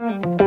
Nexus.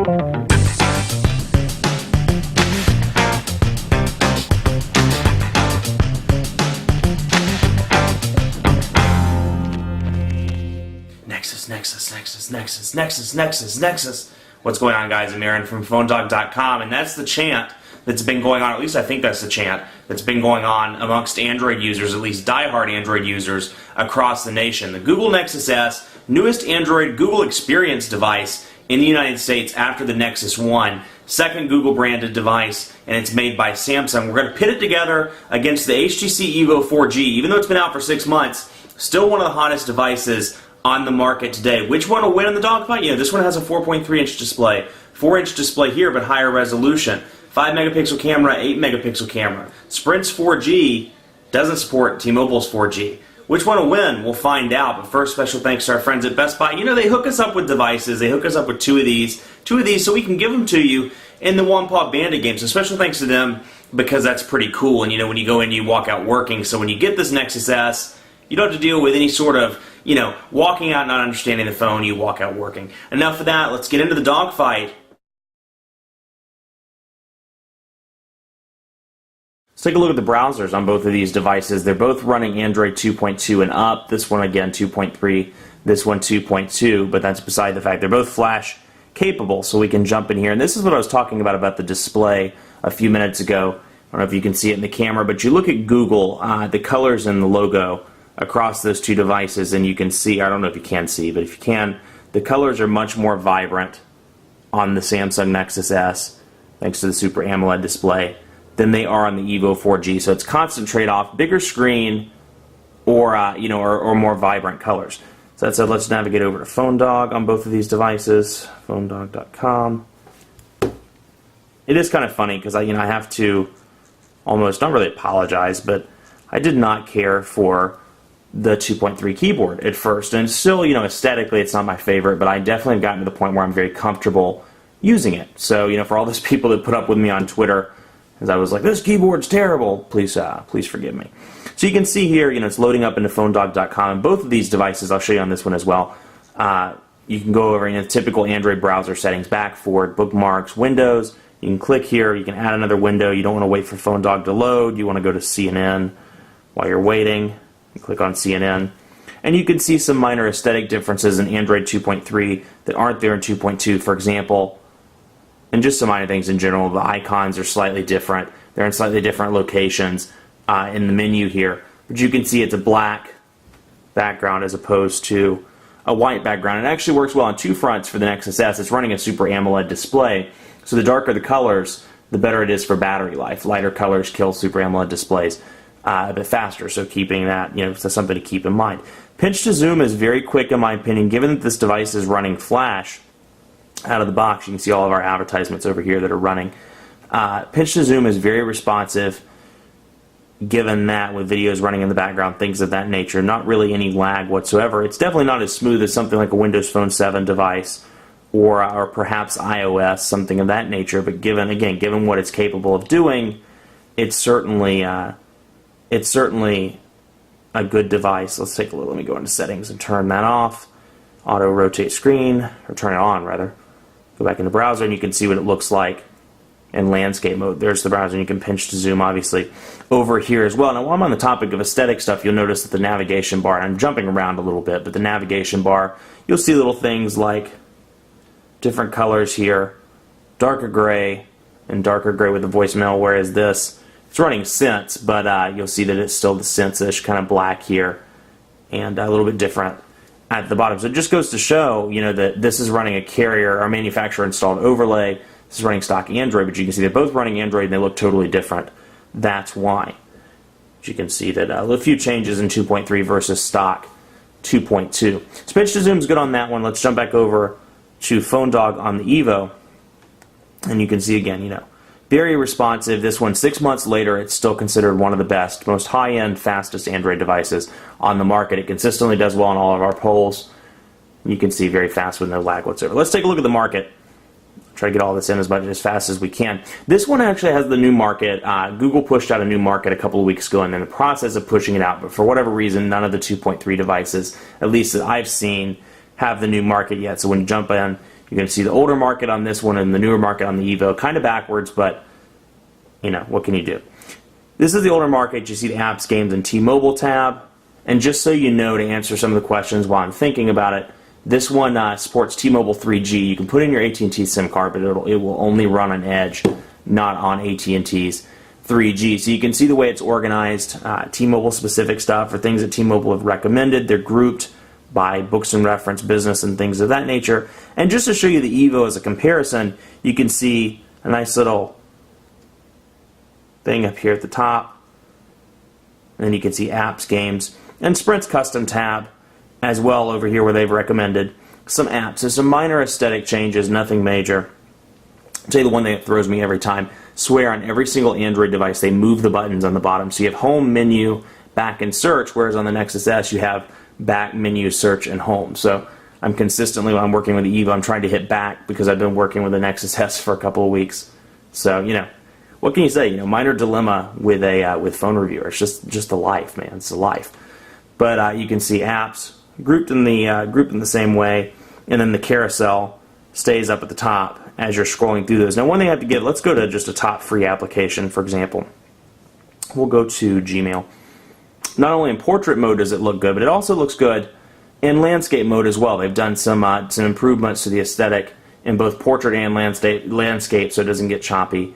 What's going on, guys? I'm Aaron from PhoneDog.com, and that's the chant that's been going on, at least I think that's the chant, that's been going on amongst Android users, at least diehard Android users across the nation. The Google Nexus S, newest Android Google Experience device in the United States after the Nexus 1, second Google branded device, and it's made by Samsung. We're going to pit it together against the HTC EVO 4G. Even though it's been out for 6 months, still one of the hottest devices on the market today. Which one will win in the dogfight? This one has a 4.3-inch display. 4-inch display here, but higher resolution. 5-megapixel camera, 8-megapixel camera. Sprint's 4G doesn't support T-Mobile's 4G. Which one will win? We'll find out. But first, special thanks to our friends at Best Buy. They hook us up with devices. They hook us up with two of these, so we can give them to you in the One-Paw Bandit game. So special thanks to them, because that's pretty cool. And when you go in, you walk out working. So when you get this Nexus S, you don't have to deal with any sort of walking out not understanding the phone. You walk out working. Enough of that. Let's get into the dogfight. Let's take a look at the browsers on both of these devices. They're both running Android 2.2 and up. This one, again, 2.3. This one, 2.2. But that's beside the fact. They're both flash capable, so we can jump in here. And this is what I was talking about the display a few minutes ago. I don't know if you can see it in the camera, but you look at Google, the colors and the logo across those two devices, and you can see, I don't know if you can see, but if you can, the colors are much more vibrant on the Samsung Nexus S, thanks to the Super AMOLED display, than they are on the EVO 4G. So it's constant trade-off, bigger screen, or or more vibrant colors. So that said, let's navigate over to PhoneDog on both of these devices, PhoneDog.com. It is kind of funny because I have to almost not really apologize, but I did not care for the 2.3 keyboard at first, and still, aesthetically it's not my favorite, but I definitely have gotten to the point where I'm very comfortable using it. So, for all those people that put up with me on Twitter, as I was like, this keyboard's terrible, please forgive me. So you can see here, it's loading up into PhoneDog.com, and both of these devices, I'll show you on this one as well, you can go over typical Android browser settings, back, forward, bookmarks, windows. You can click here, you can add another window. You don't want to wait for PhoneDog to load, you want to go to CNN while you're waiting. You click on CNN, and you can see some minor aesthetic differences in Android 2.3 that aren't there in 2.2, for example, and just some minor things in general. The icons are slightly different. They're in slightly different locations in the menu here, but you can see it's a black background as opposed to a white background. It actually works well on two fronts for the Nexus S. It's running a Super AMOLED display, so the darker the colors, the better it is for battery life. Lighter colors kill Super AMOLED displays a bit faster, so keeping that, that's something to keep in mind. Pinch to zoom is very quick in my opinion, given that this device is running flash out of the box. You can see all of our advertisements over here that are running. Pinch to zoom is very responsive, given that with videos running in the background, things of that nature, not really any lag whatsoever. It's definitely not as smooth as something like a Windows Phone 7 device or perhaps iOS, something of that nature, but given what it's capable of doing, it's certainly a good device. Let's take a look. Let me go into settings and turn that off. Auto rotate screen, or turn it on rather. Go back in the browser and you can see what it looks like in landscape mode. There's the browser, and you can pinch to zoom obviously over here as well. Now while I'm on the topic of aesthetic stuff, you'll notice that the navigation bar, and I'm jumping around a little bit, but the navigation bar, you'll see little things like different colors here, darker gray and darker gray with the voicemail, whereas this, it's running Sense, but you'll see that it's still the Sense-ish kind of black here, and a little bit different at the bottom. So it just goes to show, that this is running a carrier or manufacturer-installed overlay. This is running stock Android, but you can see they're both running Android and they look totally different. That's why. But you can see that a few changes in 2.3 versus stock 2.2. So pinch to zoom is good on that one. Let's jump back over to PhoneDog on the EVO, and you can see again, very responsive. This one, 6 months later, it's still considered one of the best, most high-end, fastest Android devices on the market. It consistently does well in all of our polls. You can see very fast with no lag whatsoever. Let's take a look at the market. Try to get all this in as fast as we can. This one actually has the new market. Google pushed out a new market a couple of weeks ago, and in the process of pushing it out, but for whatever reason, none of the 2.3 devices, at least that I've seen, have the new market yet. So when you jump in, You're going to see the older market on this one and the newer market on the EVO. Kind of backwards, but you know, what can you do? This is the older market. You see the apps, games, and T-Mobile tab. And just so you know, to answer some of the questions while I'm thinking about it, this one supports T-Mobile 3G. You can put in your AT&T SIM card, but it will only run on Edge, not on AT&T's 3G. So you can see the way it's organized. T-Mobile specific stuff or things that T-Mobile have recommended. They're grouped by books and reference, business, and things of that nature. And just to show you the EVO as a comparison, you can see a nice little thing up here at the top. And then you can see apps, games, and Sprint's custom tab as well over here where they've recommended some apps. There's some minor aesthetic changes, nothing major. I'll tell you the one thing that throws me every time. Swear on every single Android device they move the buttons on the bottom. So you have home, menu, back, and search, whereas on the Nexus S you have back, menu, search, and home. So I'm consistently, when I'm working with the EVO, I'm trying to hit back because I've been working with the Nexus S for a couple of weeks. So, you know, what can you say? You know, minor dilemma with a with phone reviewers. Just the life, man. It's the life. But you can see apps grouped in the same way, and then the carousel stays up at the top as you're scrolling through those. Now, one thing I have to give, let's go to just a top free application, for example. We'll go to Gmail. Not only in portrait mode does it look good, but it also looks good in landscape mode as well. They've done some improvements to the aesthetic in both portrait and landscape, so it doesn't get choppy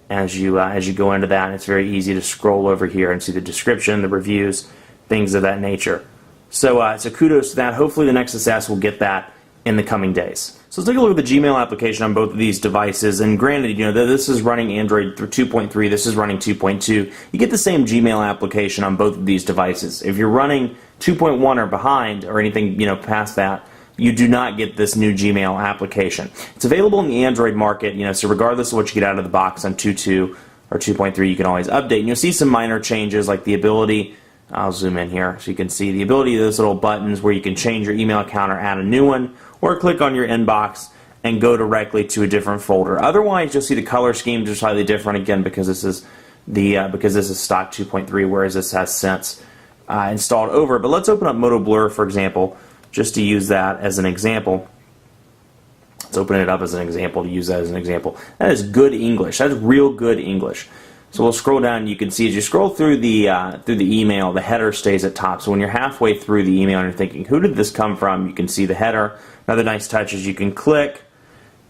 as you go into that. And it's very easy to scroll over here and see the description, the reviews, things of that nature. So kudos to that. Hopefully the Nexus S will get that in the coming days. So let's take a look at the Gmail application on both of these devices. And granted, you know, this is running Android 2.3, this is running 2.2. You get the same Gmail application on both of these devices. If you're running 2.1 or behind or anything, you know, past that, you do not get this new Gmail application. It's available in the Android market, you know, so regardless of what you get out of the box on 2.2 or 2.3, you can always update. And you'll see some minor changes like the ability, I'll zoom in here so you can see the ability of those little buttons where you can change your email account or add a new one, or click on your inbox and go directly to a different folder. Otherwise, you'll see the color schemes are slightly different again because this is stock 2.3, whereas this has since installed over. But let's open up Moto Blur, for example, just to use that as an example. Let's open it up as an example to use that as an example. That is good English. That's real good English. So we'll scroll down and you can see as you scroll through the email, the header stays at top. So when you're halfway through the email and you're thinking, who did this come from? You can see the header. Another nice touch is you can click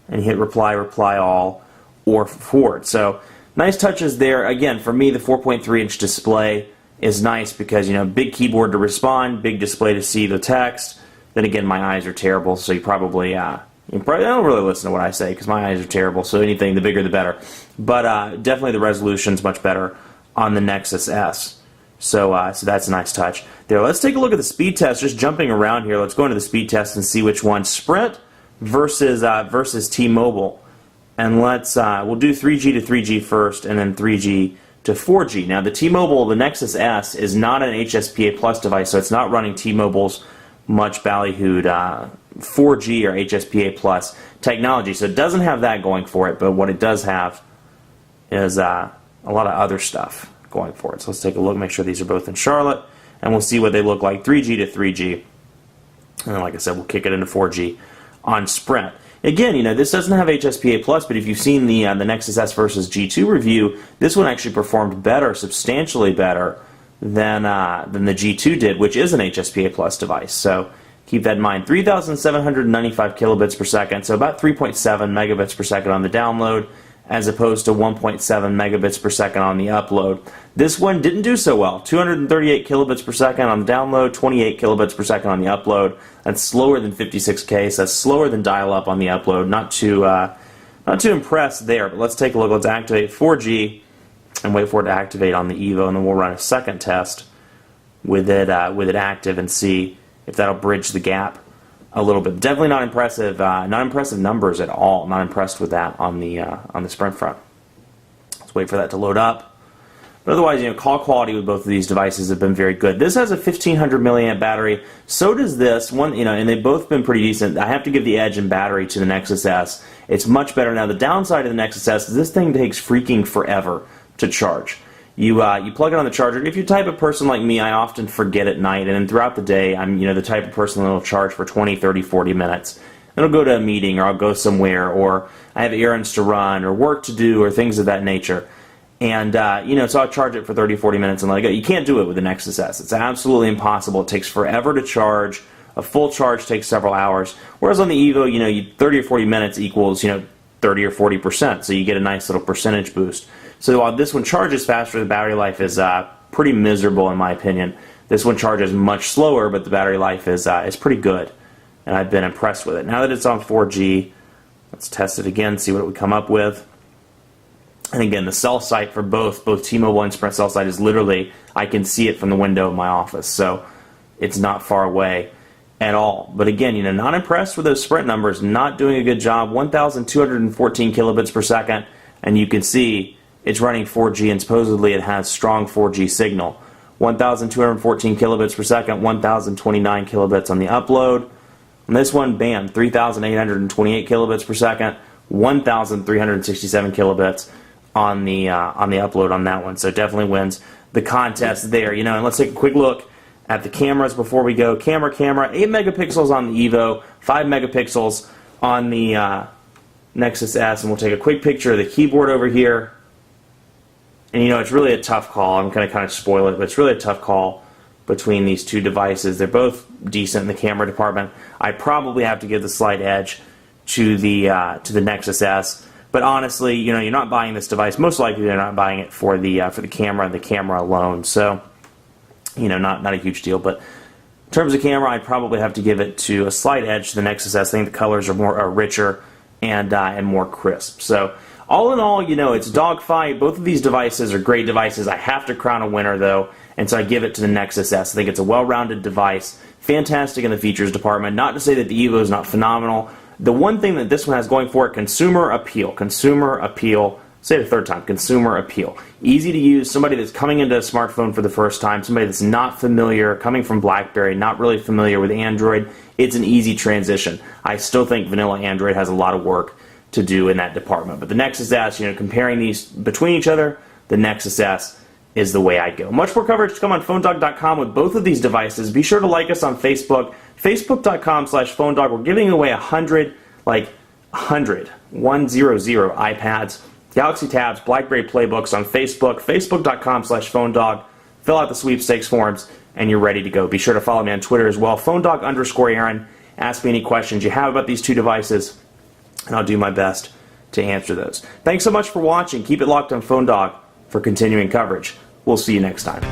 and hit reply, reply all, or forward. So nice touches there. Again, for me, the 4.3-inch display is nice because, you know, big keyboard to respond, big display to see the text. Then again, my eyes are terrible, so you probably don't really listen to what I say because my eyes are terrible, so anything, the bigger the better. But definitely the resolution's much better on the Nexus S. So that's a nice touch there. Let's take a look at the speed test, just jumping around here. Let's go into the speed test and see which one. Sprint versus T-Mobile. And we'll do 3G to 3G first and then 3G to 4G. Now the T-Mobile, the Nexus S, is not an HSPA Plus device, so it's not running T-Mobile's much ballyhooed 4G or HSPA Plus technology. So it doesn't have that going for it, but what it does have is a lot of other stuff going for it. So let's take a look, make sure these are both in Charlotte, and we'll see what they look like 3G to 3G. And then, like I said, we'll kick it into 4G on Sprint. Again, you know, this doesn't have HSPA Plus, but if you've seen the Nexus S versus G2 review, this one actually performed better, substantially better than the G2 did, which is an HSPA Plus device. So keep that in mind. 3,795 kilobits per second, so about 3.7 megabits per second on the download, as opposed to 1.7 megabits per second on the upload. This one didn't do so well. 238 kilobits per second on the download, 28 kilobits per second on the upload. That's slower than 56K, so that's slower than dial-up on the upload. Not too impressed there, but let's take a look. Let's activate 4G and wait for it to activate on the EVO, and then we'll run a second test with it active and see if that'll bridge the gap a little bit. Definitely not impressive numbers at all. Not impressed with that on the Sprint front. Let's wait for that to load up. But otherwise, you know, call quality with both of these devices have been very good. This has a 1500 milliamp battery. So does this one, you know, and they've both been pretty decent. I have to give the edge in battery to the Nexus S. It's much better now. The downside of the Nexus S is this thing takes freaking forever to charge. You plug it on the charger. If you're the type of person like me, I often forget at night, and then throughout the day, I'm the type of person that will charge for 20, 30, 40 minutes. Then I'll go to a meeting, or I'll go somewhere, or I have errands to run, or work to do, or things of that nature. And, so I'll charge it for 30, 40 minutes and let it go. You can't do it with the Nexus S. It's absolutely impossible. It takes forever to charge. A full charge takes several hours. Whereas on the EVO, 30 or 40 minutes equals, 30 or 40%. So you get a nice little percentage boost. So while this one charges faster, the battery life is pretty miserable in my opinion. This one charges much slower, but the battery life is pretty good. And I've been impressed with it. Now that it's on 4G, let's test it again, see what it would come up with. And again, the cell site for both T-Mobile and Sprint cell site is literally, I can see it from the window of my office. So it's not far away at all. But again, not impressed with those Sprint numbers, not doing a good job. 1,214 kilobits per second, and you can see it's running 4G, and supposedly it has strong 4G signal. 1,214 kilobits per second, 1,029 kilobits on the upload. On this one, bam, 3,828 kilobits per second, 1,367 kilobits on the upload on that one. So definitely wins the contest there. And let's take a quick look at the cameras before we go. Camera, 8 megapixels on the EVO, 5 megapixels on the Nexus S, and we'll take a quick picture of the keyboard over here. And it's really a tough call. I'm going to kind of spoil it, but it's really a tough call between these two devices. They're both decent in the camera department. I probably have to give the slight edge to the Nexus S. But honestly, you're not buying this device. Most likely, they're not buying it for the camera and the camera alone. So, not a huge deal. But in terms of camera, I'd probably have to give it to a slight edge to the Nexus S. I think the colors are richer and more crisp. So, all in all, it's Dogfight. Both of these devices are great devices. I have to crown a winner, though, and so I give it to the Nexus S. I think it's a well-rounded device, fantastic in the features department. Not to say that the EVO is not phenomenal. The one thing that this one has going for it, consumer appeal. Consumer appeal. Say it a third time. Consumer appeal. Easy to use. Somebody that's coming into a smartphone for the first time. Somebody that's not familiar, coming from BlackBerry, not really familiar with Android. It's an easy transition. I still think vanilla Android has a lot of work to do in that department. But the Nexus S, comparing these between each other, the Nexus S is the way I'd go. Much more coverage to come on PhoneDog.com with both of these devices. Be sure to like us on Facebook, Facebook.com/PhoneDog. We're giving away 100 iPads, Galaxy Tabs, BlackBerry Playbooks on Facebook, Facebook.com/PhoneDog. Fill out the sweepstakes forms, and you're ready to go. Be sure to follow me on Twitter as well, PhoneDog_Aaron. Ask me any questions you have about these two devices, and I'll do my best to answer those. Thanks so much for watching. Keep it locked on PhoneDog for continuing coverage. We'll see you next time.